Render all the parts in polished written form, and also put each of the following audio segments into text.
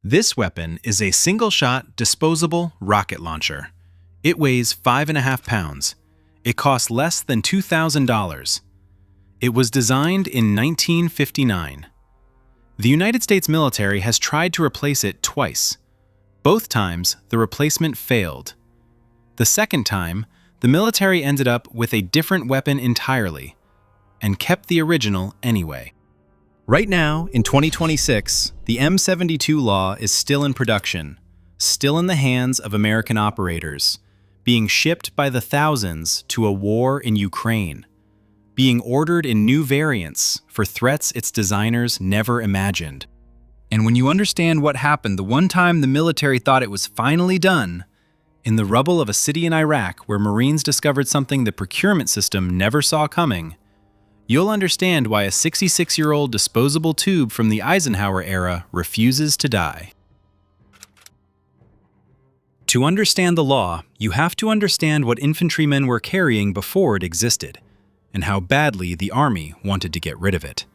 This weapon is a single-shot, disposable rocket launcher. It weighs 5.5 pounds. It costs less than $2,000. It was designed in 1959. The United States military has tried to replace it twice. Both times, the replacement failed. The second time, the military ended up with a different weapon entirely, and kept the original anyway. Right now, in 2026, the M72 LAW is still in production, still in the hands of American operators, being shipped by the thousands to a war in Ukraine, being ordered in new variants for threats its designers never imagined. And when you understand what happened the one time the military thought it was finally done, in the rubble of a city in Iraq where Marines discovered something the procurement system never saw coming, you'll understand why a 66-year-old disposable tube from the Eisenhower era refuses to die. To understand the law, you have to understand what infantrymen were carrying before it existed, and how badly the Army wanted to get rid of it.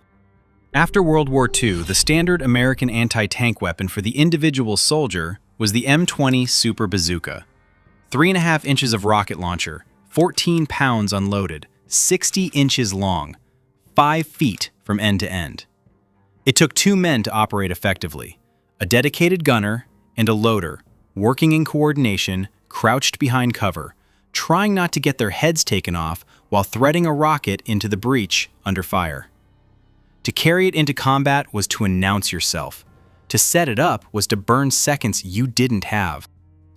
After World War II, the standard American anti-tank weapon for the individual soldier was the M20 Super Bazooka. 3.5 inches of rocket launcher, 14 pounds unloaded, 60 inches long, 5 feet from end to end. It took 2 men to operate effectively, a dedicated gunner and a loader, working in coordination, crouched behind cover, trying not to get their heads taken off while threading a rocket into the breach under fire. To carry it into combat was to announce yourself. To set it up was to burn seconds you didn't have.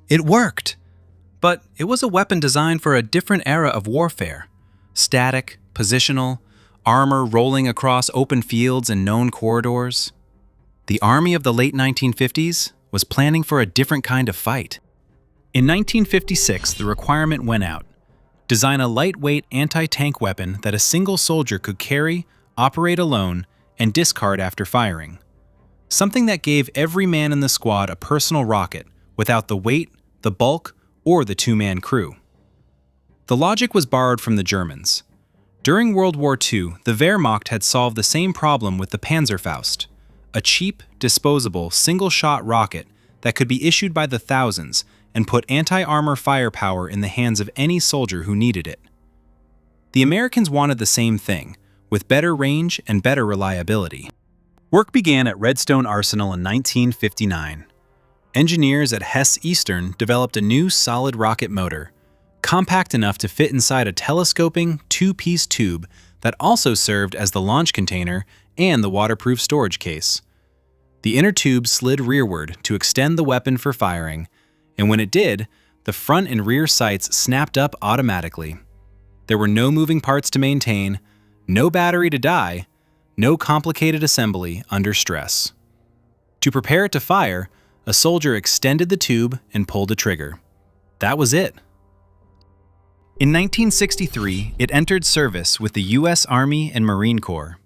It worked! But it was a weapon designed for a different era of warfare. Static, positional, armor rolling across open fields and known corridors. The Army of the late 1950s was planning for a different kind of fight. In 1956, the requirement went out. Design a lightweight anti-tank weapon that a single soldier could carry, operate alone, and discard after firing. Something that gave every man in the squad a personal rocket without the weight, the bulk, or the 2-man crew. The logic was borrowed from the Germans. During World War II, the Wehrmacht had solved the same problem with the Panzerfaust, a cheap, disposable, single-shot rocket that could be issued by the thousands and put anti-armor firepower in the hands of any soldier who needed it. The Americans wanted the same thing, with better range and better reliability. Work began at Redstone Arsenal in 1959. Engineers at Hess Eastern developed a new solid rocket motor, compact enough to fit inside a telescoping, 2-piece tube that also served as the launch container and the waterproof storage case. The inner tube slid rearward to extend the weapon for firing, and when it did, the front and rear sights snapped up automatically. There were no moving parts to maintain, no battery to die, no complicated assembly under stress. To prepare it to fire, a soldier extended the tube and pulled a trigger. That was it. In 1963, it entered service with the U.S. Army and Marine Corps.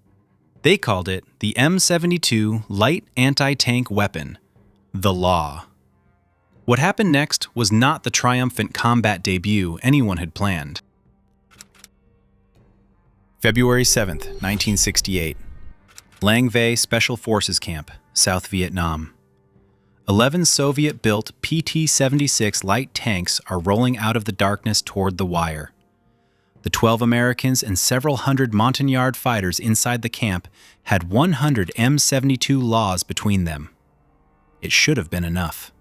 They called it the M72 Light Anti-Tank Weapon, the LAW. What happened next was not the triumphant combat debut anyone had planned. February 7th, 1968. Lang Vei Special Forces Camp, South Vietnam. 11 Soviet-built PT-76 light tanks are rolling out of the darkness toward the wire. The 12 Americans and several hundred Montagnard fighters inside the camp had 100 M72 LAWs between them. It should have been enough.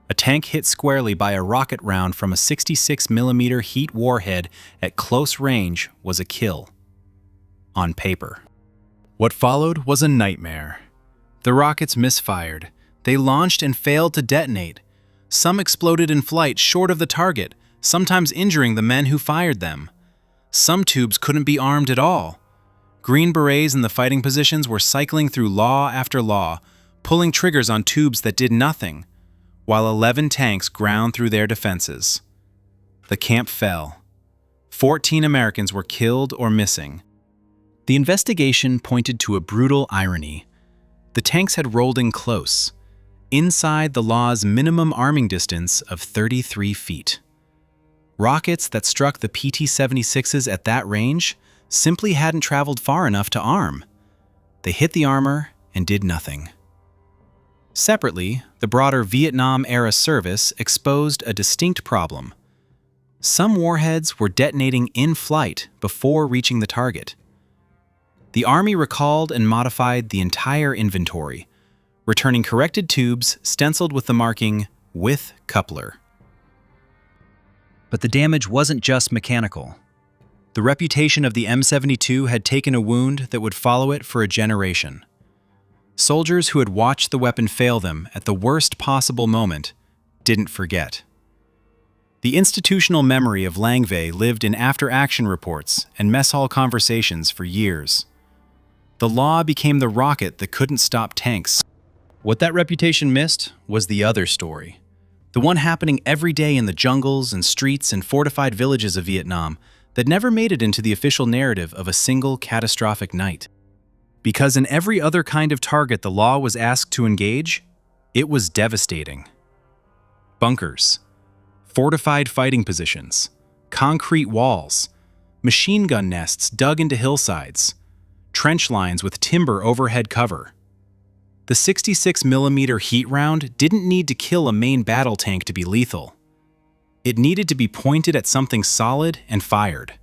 A tank hit squarely by a rocket round from a 66mm heat warhead at close range was a kill. On paper. What followed was a nightmare. The rockets misfired. They launched and failed to detonate. Some exploded in flight short of the target, sometimes injuring the men who fired them. Some tubes couldn't be armed at all. Green Berets in the fighting positions were cycling through law after law, pulling triggers on tubes that did nothing, while 11 tanks ground through their defenses. The camp fell. 14 Americans were killed or missing. The investigation pointed to a brutal irony. The tanks had rolled in close, inside the law's minimum arming distance of 33 feet. Rockets that struck the PT-76s at that range simply hadn't traveled far enough to arm. They hit the armor and did nothing. Separately, the broader Vietnam-era service exposed a distinct problem. Some warheads were detonating in flight before reaching the target. The Army recalled and modified the entire inventory, returning corrected tubes stenciled with the marking, "with coupler." But the damage wasn't just mechanical. The reputation of the M72 had taken a wound that would follow it for a generation. Soldiers who had watched the weapon fail them at the worst possible moment didn't forget. The institutional memory of Lang Vei lived in after-action reports and mess hall conversations for years. The law became the rocket that couldn't stop tanks. What that reputation missed was the other story. The one happening every day in the jungles and streets and fortified villages of Vietnam that never made it into the official narrative of a single catastrophic night. Because in every other kind of target the law was asked to engage, it was devastating. Bunkers, fortified fighting positions, concrete walls, machine gun nests dug into hillsides, trench lines with timber overhead cover. The 66mm heat round didn't need to kill a main battle tank to be lethal. It needed to be pointed at something solid and fired.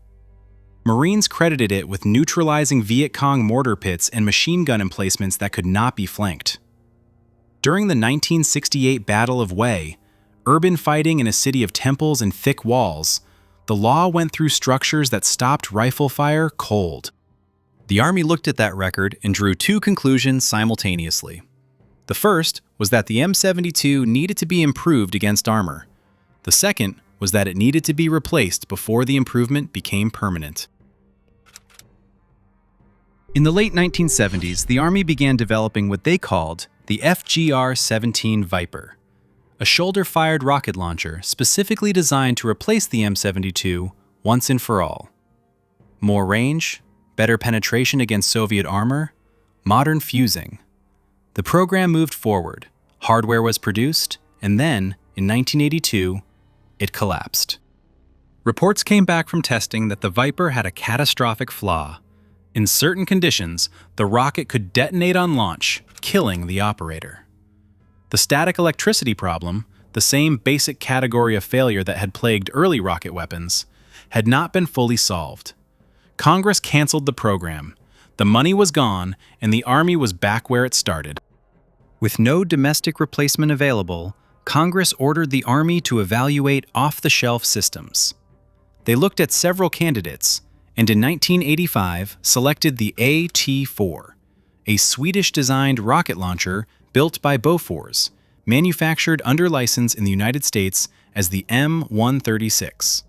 Marines credited it with neutralizing Viet Cong mortar pits and machine gun emplacements that could not be flanked. During the 1968 Battle of Wei, urban fighting in a city of temples and thick walls, the law went through structures that stopped rifle fire cold. The Army looked at that record and drew two conclusions simultaneously. The first was that the M72 needed to be improved against armor. The second was that it needed to be replaced before the improvement became permanent. In the late 1970s, the Army began developing what they called the FGR-17 Viper, a shoulder-fired rocket launcher specifically designed to replace the M72 once and for all. More range, better penetration against Soviet armor, modern fusing. The program moved forward, hardware was produced, and then, in 1982, it collapsed. Reports came back from testing that the Viper had a catastrophic flaw. In certain conditions, the rocket could detonate on launch, killing the operator. The static electricity problem, the same basic category of failure that had plagued early rocket weapons, had not been fully solved. Congress canceled the program. The money was gone, and the Army was back where it started. With no domestic replacement available, Congress ordered the Army to evaluate off-the-shelf systems. They looked at several candidates, and in 1985 selected the AT-4, a Swedish-designed rocket launcher built by Bofors, manufactured under license in the United States as the M136.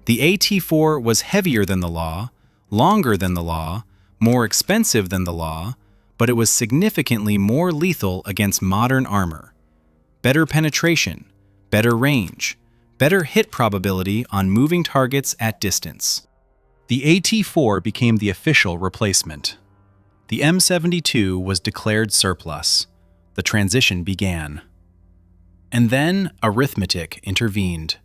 The AT-4 was heavier than the law, longer than the law, more expensive than the law, but it was significantly more lethal against modern armor. Better penetration, better range, better hit probability on moving targets at distance. The AT-4 became the official replacement. The M72 was declared surplus. The transition began. And then arithmetic intervened.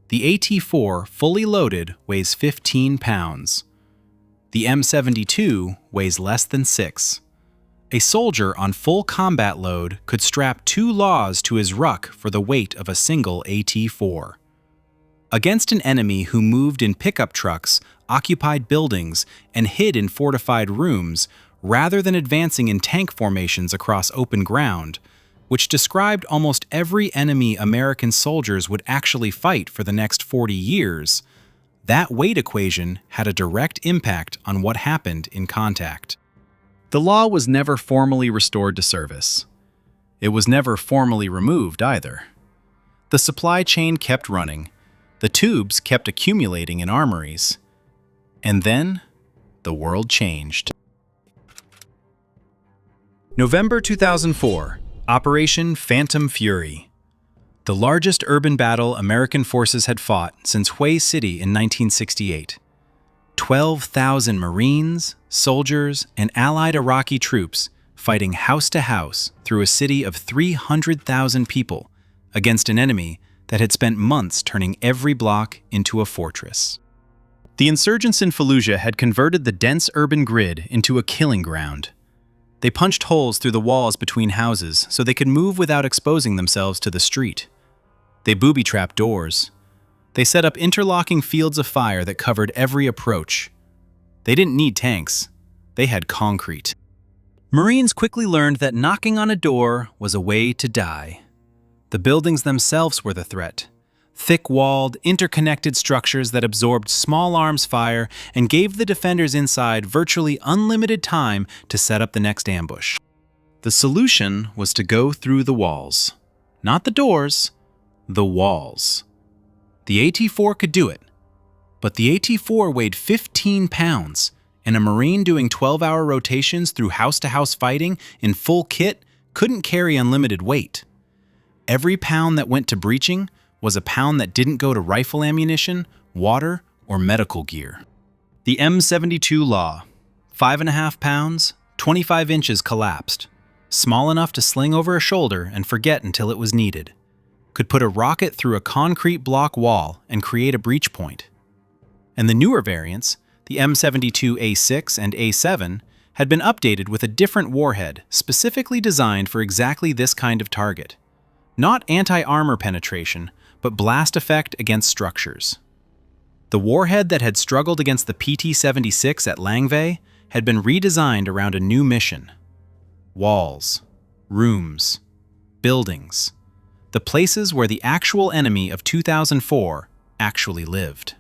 The AT-4, fully loaded, weighs 15 pounds. The M72 weighs less than 6. A soldier on full combat load could strap 2 LAWs to his ruck for the weight of a single AT-4. Against an enemy who moved in pickup trucks, occupied buildings, and hid in fortified rooms, rather than advancing in tank formations across open ground, which described almost every enemy American soldiers would actually fight for the next 40 years, that weight equation had a direct impact on what happened in contact. The law was never formally restored to service. It was never formally removed either. The supply chain kept running. The tubes kept accumulating in armories. And then, the world changed. November 2004, Operation Phantom Fury. The largest urban battle American forces had fought since Hue City in 1968. 12,000 Marines, soldiers, and allied Iraqi troops fighting house to house through a city of 300,000 people against an enemy that had spent months turning every block into a fortress. The insurgents in Fallujah had converted the dense urban grid into a killing ground. They punched holes through the walls between houses so they could move without exposing themselves to the street. They booby-trapped doors. They set up interlocking fields of fire that covered every approach. They didn't need tanks. They had concrete. Marines quickly learned that knocking on a door was a way to die. The buildings themselves were the threat. Thick-walled, interconnected structures that absorbed small arms fire and gave the defenders inside virtually unlimited time to set up the next ambush. The solution was to go through the walls. Not the doors, the walls. The AT-4 could do it, but the AT-4 weighed 15 pounds, and a Marine doing 12-hour rotations through house-to-house fighting in full kit couldn't carry unlimited weight. Every pound that went to breaching was a pound that didn't go to rifle ammunition, water, or medical gear. The M72 LAW, 5.5 pounds, 25 inches collapsed, small enough to sling over a shoulder and forget until it was needed, could put a rocket through a concrete block wall and create a breach point. And the newer variants, the M72 A6 and A7, had been updated with a different warhead specifically designed for exactly this kind of target. Not anti-armor penetration, but blast effect against structures. The warhead that had struggled against the PT-76 at Lang Vei had been redesigned around a new mission. Walls, rooms, buildings, the places where the actual enemy of 2004 actually lived.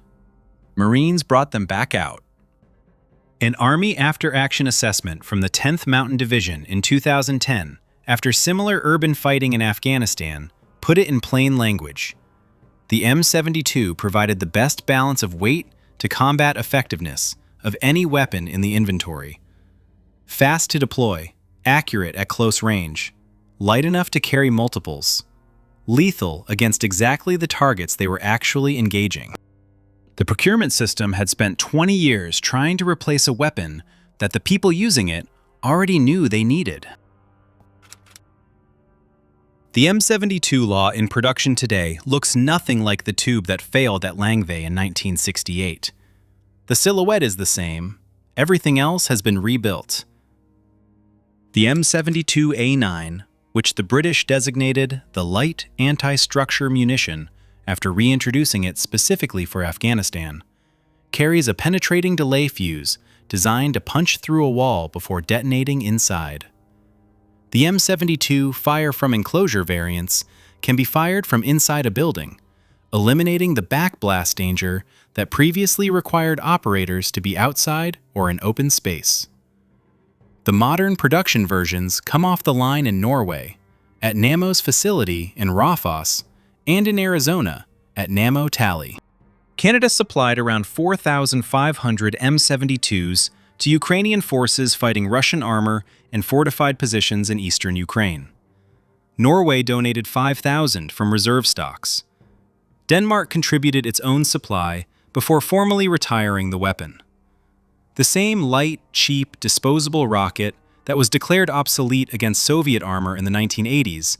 Marines brought them back out. An Army After-Action Assessment from the 10th Mountain Division in 2010, after similar urban fighting in Afghanistan, put it in plain language. The M72 provided the best balance of weight to combat effectiveness of any weapon in the inventory. Fast to deploy, accurate at close range, light enough to carry multiples, lethal against exactly the targets they were actually engaging. The procurement system had spent 20 years trying to replace a weapon that the people using it already knew they needed. The M72 LAW in production today looks nothing like the tube that failed at Lang Vei in 1968. The silhouette is the same. Everything else has been rebuilt. The M72 A9, which the British designated the Light Anti-Structure Munition after reintroducing it specifically for Afghanistan, carries a penetrating delay fuse designed to punch through a wall before detonating inside. The M72 fire-from-enclosure variants can be fired from inside a building, eliminating the backblast danger that previously required operators to be outside or in open space. The modern production versions come off the line in Norway, at Nammo's facility in Raufoss, and in Arizona at Nammo Tally. Canada supplied around 4,500 M72s to Ukrainian forces fighting Russian armor and fortified positions in eastern Ukraine. Norway donated 5,000 from reserve stocks. Denmark contributed its own supply before formally retiring the weapon. The same light, cheap, disposable rocket that was declared obsolete against Soviet armor in the 1980s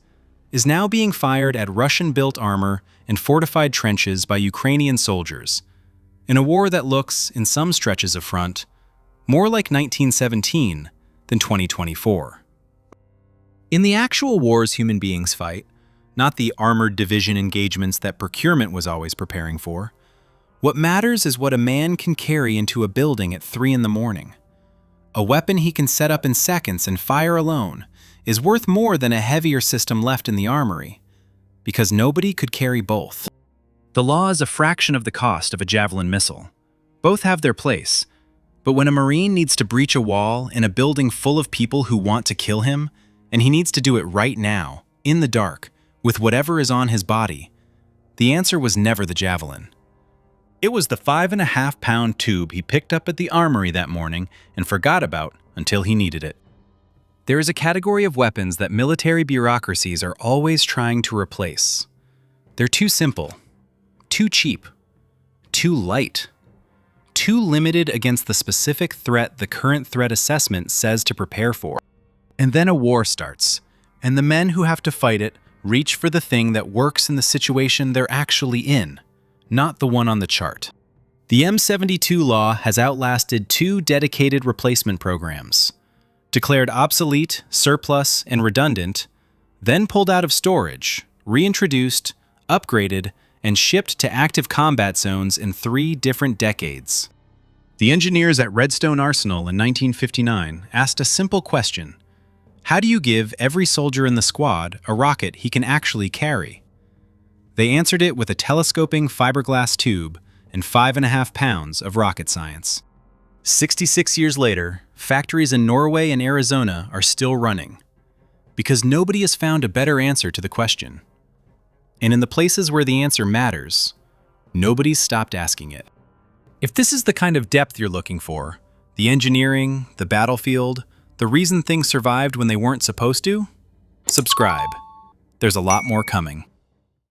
is now being fired at Russian-built armor and fortified trenches by Ukrainian soldiers, in a war that looks, in some stretches of front, more like 1917 than 2024. In the actual wars human beings fight, not the armored division engagements that procurement was always preparing for, what matters is what a man can carry into a building at 3 in the morning. A weapon he can set up in seconds and fire alone is worth more than a heavier system left in the armory, because nobody could carry both. The law is a fraction of the cost of a Javelin missile. Both have their place, but when a Marine needs to breach a wall in a building full of people who want to kill him, and he needs to do it right now, in the dark, with whatever is on his body, the answer was never the Javelin. It was the 5.5-pound tube he picked up at the armory that morning and forgot about until he needed it. There is a category of weapons that military bureaucracies are always trying to replace. They're too simple, too cheap, too light, too limited against the specific threat the current threat assessment says to prepare for. And then a war starts, and the men who have to fight it reach for the thing that works in the situation they're actually in, not the one on the chart. The M72 LAW has outlasted 2 dedicated replacement programs. declared obsolete, surplus, and redundant, then pulled out of storage, reintroduced, upgraded, and shipped to active combat zones in 3 different decades. The engineers at Redstone Arsenal in 1959 asked a simple question: how do you give every soldier in the squad a rocket he can actually carry? They answered it with a telescoping fiberglass tube and 5.5 pounds of rocket science. 66 years later, factories in Norway and Arizona are still running, because nobody has found a better answer to the question. And in the places where the answer matters, nobody's stopped asking it. If this is the kind of depth you're looking for, the engineering, the battlefield, the reason things survived when they weren't supposed to, subscribe. There's a lot more coming.